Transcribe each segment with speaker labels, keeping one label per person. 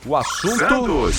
Speaker 1: O assunto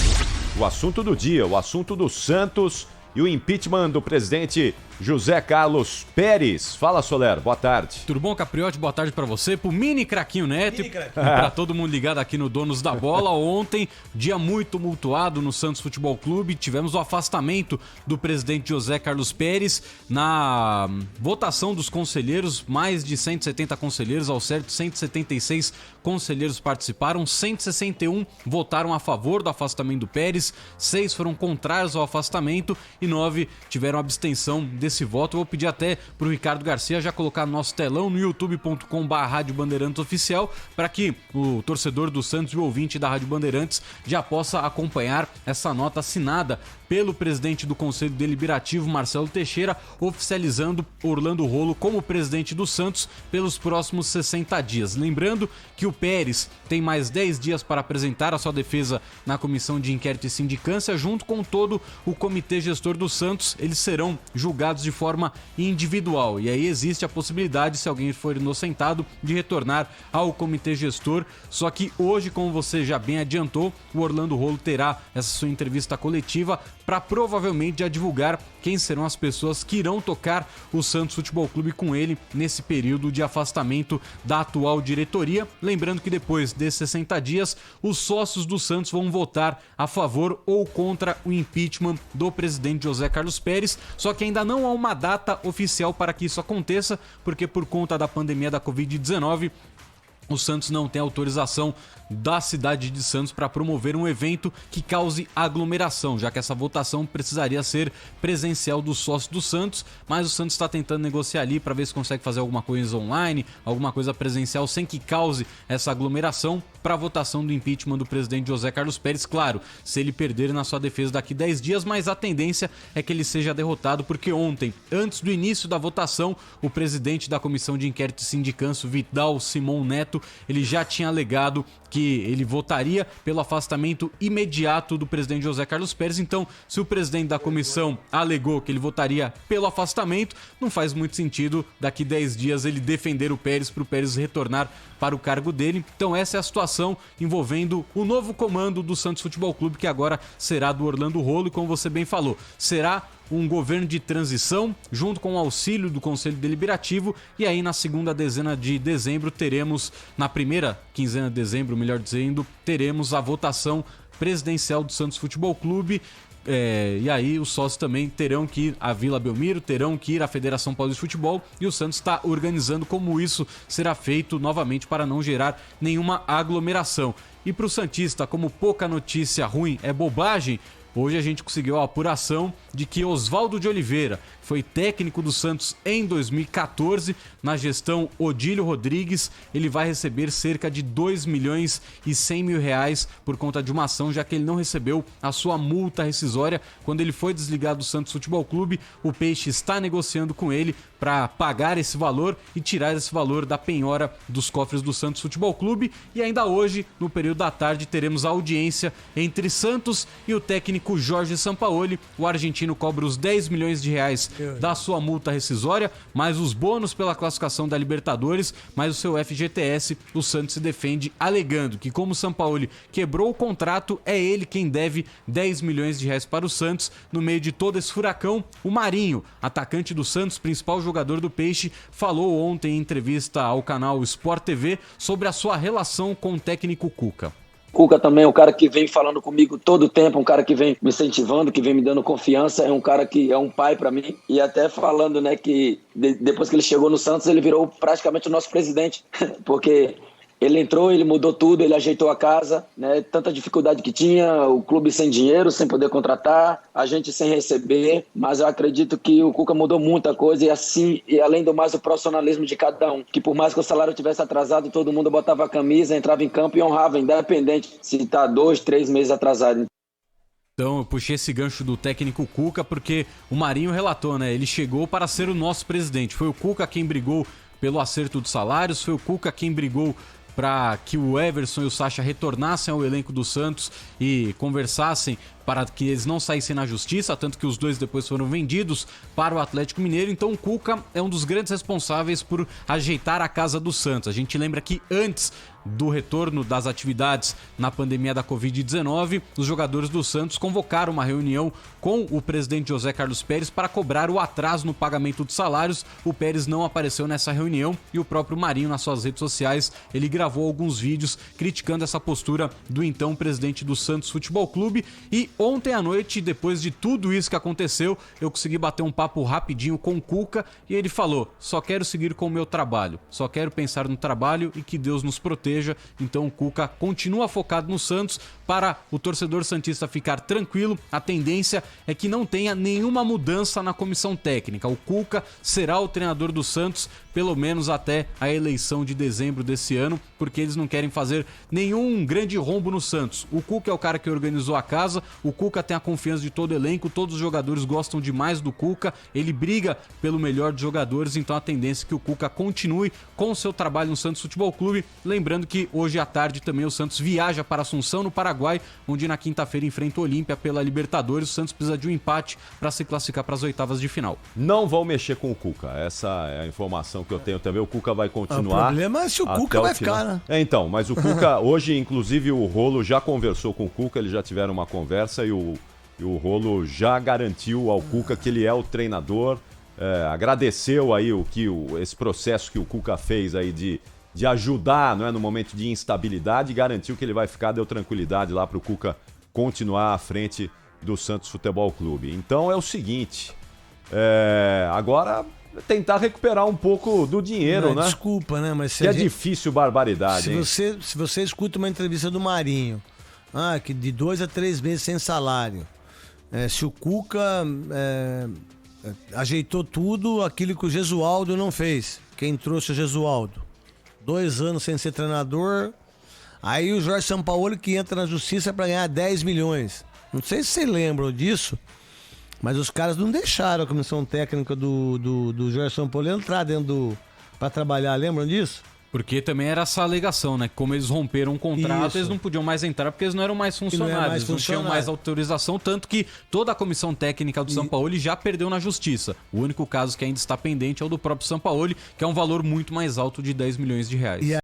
Speaker 1: do dia, o assunto do Santos e o impeachment do presidente José Carlos Pérez. Fala, Soler, boa tarde.
Speaker 2: Tudo bom, Capriotti? Boa tarde pra você, pro mini craquinho Neto e pra todo mundo ligado aqui no Donos da Bola. Ontem, dia muito tumultuado no Santos Futebol Clube, tivemos o afastamento do presidente José Carlos Pérez. Na votação dos conselheiros, mais de 170 conselheiros, ao certo 176 conselheiros participaram, 161 votaram a favor do afastamento do Pérez, 6 foram contrários ao afastamento e 9 tiveram abstenção desse voto. Eu vou pedir até pro Ricardo Garcia já colocar no nosso telão no youtube.com/Rádio Bandeirantes Oficial para que o torcedor do Santos e o ouvinte da Rádio Bandeirantes já possa acompanhar essa nota assinada pelo presidente do Conselho Deliberativo, Marcelo Teixeira, oficializando Orlando Rolo como presidente do Santos pelos próximos 60 dias. Lembrando que o Pérez tem mais 10 dias para apresentar a sua defesa na Comissão de Inquérito e Sindicância, junto com todo o Comitê Gestor do Santos. Eles serão julgados de forma individual e aí existe a possibilidade, se alguém for inocentado, de retornar ao Comitê Gestor. Só que hoje, como você já bem adiantou, o Orlando Rolo terá essa sua entrevista coletiva para provavelmente já divulgar quem serão as pessoas que irão tocar o Santos Futebol Clube com ele nesse período de afastamento da atual diretoria. Lembrando que depois desses 60 dias, os sócios do Santos vão votar a favor ou contra o impeachment do presidente José Carlos Pérez, só que ainda não há uma data oficial para que isso aconteça, porque por conta da pandemia da Covid-19, o Santos não tem autorização da cidade de Santos para promover um evento que cause aglomeração, já que essa votação precisaria ser presencial dos sócios do Santos, mas o Santos está tentando negociar ali para ver se consegue fazer alguma coisa online, alguma coisa presencial sem que cause essa aglomeração para a votação do impeachment do presidente José Carlos Pérez. Claro, se ele perder na sua defesa daqui 10 dias, mas a tendência é que ele seja derrotado, porque ontem, antes do início da votação, o presidente da Comissão de Inquérito e Sindicância, Vidal Simão Neto, ele já tinha alegado que ele votaria pelo afastamento imediato do presidente José Carlos Pérez. Então, se o presidente da comissão alegou que ele votaria pelo afastamento, não faz muito sentido daqui 10 dias ele defender o Pérez para o Pérez retornar para o cargo dele. Então essa é a situação envolvendo o novo comando do Santos Futebol Clube, que agora será do Orlando Rolo, e como você bem falou, será um governo de transição, junto com o auxílio do Conselho Deliberativo, e aí na segunda dezena de dezembro teremos, na primeira quinzena de dezembro, melhor dizendo, teremos a votação presidencial do Santos Futebol Clube. E aí os sócios também terão que ir à Vila Belmiro, terão que ir à Federação Paulista de Futebol, e o Santos está organizando como isso será feito novamente para não gerar nenhuma aglomeração. E para o santista, como pouca notícia ruim é bobagem, hoje a gente conseguiu a apuração de que Oswaldo de Oliveira foi técnico do Santos em 2014, na gestão Odílio Rodrigues. Ele vai receber cerca de 2 milhões e 100 mil reais por conta de uma ação, já que ele não recebeu a sua multa rescisória quando ele foi desligado do Santos Futebol Clube. O Peixe está negociando com ele para pagar esse valor e tirar esse valor da penhora dos cofres do Santos Futebol Clube. E ainda hoje, no período da tarde, teremos a audiência entre Santos e o técnico Jorge Sampaoli. O argentino cobra os 10 milhões de reais da sua multa rescisória, mais os bônus pela classificação da Libertadores, mais o seu FGTS. O Santos se defende alegando que, como o Sampaoli quebrou o contrato, é ele quem deve 10 milhões de reais para o Santos. No meio de todo esse furacão, o Marinho, atacante do Santos, principal jogador do Peixe, falou ontem em entrevista ao canal Sport TV sobre a sua relação com o técnico Cuca.
Speaker 3: Cuca também é um cara que vem falando comigo todo o tempo, um cara que vem me incentivando, que vem me dando confiança, é um cara que é um pai pra mim. E até falando, né, que depois que ele chegou no Santos, ele virou praticamente o nosso presidente, porque ele entrou, ele mudou tudo, ele ajeitou a casa, né? Tanta dificuldade que tinha, o clube sem dinheiro, sem poder contratar, a gente sem receber, mas eu acredito que o Cuca mudou muita coisa, e assim, e além do mais, o profissionalismo de cada um, que por mais que o salário tivesse atrasado, todo mundo botava a camisa, entrava em campo e honrava, independente se tá 2, 3 meses atrasado.
Speaker 2: Então eu puxei esse gancho do técnico Cuca porque o Marinho relatou, né? Ele chegou para ser o nosso presidente, foi o Cuca quem brigou pelo acerto dos salários, foi o Cuca quem brigou para que o Everson e o Sacha retornassem ao elenco do Santos e conversassem para que eles não saíssem na justiça, tanto que os dois depois foram vendidos para o Atlético Mineiro. Então o Cuca é um dos grandes responsáveis por ajeitar a casa do Santos. A gente lembra que antes do retorno das atividades na pandemia da Covid-19, os jogadores do Santos convocaram uma reunião com o presidente José Carlos Pérez para cobrar o atraso no pagamento dos salários. O Pérez não apareceu nessa reunião e o próprio Marinho, nas suas redes sociais, ele gravou alguns vídeos criticando essa postura do então presidente do Santos Futebol Clube. E ontem à noite, depois de tudo isso que aconteceu, eu consegui bater um papo rapidinho com o Cuca e ele falou: só quero seguir com o meu trabalho, só quero pensar no trabalho e que Deus nos proteja. Então o Cuca continua focado no Santos. Para o torcedor santista ficar tranquilo, a tendência é que não tenha nenhuma mudança na comissão técnica. O Cuca será o treinador do Santos, pelo menos até a eleição de dezembro desse ano, porque eles não querem fazer nenhum grande rombo no Santos. O Cuca é o cara que organizou a casa, o Cuca tem a confiança de todo o elenco, todos os jogadores gostam demais do Cuca, ele briga pelo melhor dos jogadores, então a tendência é que o Cuca continue com o seu trabalho no Santos Futebol Clube. Lembrando que hoje à tarde também o Santos viaja para Assunção, no Paraguai, onde na quinta-feira enfrenta o Olímpia pela Libertadores. O Santos precisa de um empate para se classificar para as oitavas de final.
Speaker 1: Não vão mexer com o Cuca, essa é a informação que eu tenho também. O Cuca vai continuar.
Speaker 4: O problema é se o Cuca vai ficar, né?
Speaker 1: Então, mas o Cuca, hoje inclusive o Rolo já conversou com o Cuca, eles já tiveram uma conversa e o Rolo já garantiu ao Cuca que ele é o treinador, agradeceu aí esse processo que o Cuca fez aí de ajudar, não é, no momento de instabilidade, garantiu que ele vai ficar, deu tranquilidade lá para o Cuca continuar à frente do Santos Futebol Clube. Então é o seguinte, agora tentar recuperar um pouco do dinheiro, né?
Speaker 4: Desculpa, né? Mas
Speaker 1: que é difícil barbaridade, hein?
Speaker 4: Se você escuta uma entrevista do Marinho, que de 2 a 3 meses sem salário, se o Cuca ajeitou tudo aquilo que o Gesualdo não fez, quem trouxe o Gesualdo? 2 anos sem ser treinador, aí o Jorge Sampaoli que entra na justiça para ganhar 10 milhões. Não sei se vocês lembram disso, mas os caras não deixaram a comissão técnica do Jorge Sampaoli entrar para trabalhar, lembram disso?
Speaker 2: Porque também era essa alegação, né? Como eles romperam um contrato,
Speaker 4: Isso.
Speaker 2: Eles não podiam mais entrar porque eles não eram mais funcionários, eles não tinham mais autorização, tanto que toda a comissão técnica do Sampaoli já perdeu na justiça. O único caso que ainda está pendente é o do próprio Sampaoli, que é um valor muito mais alto de 10 milhões de reais.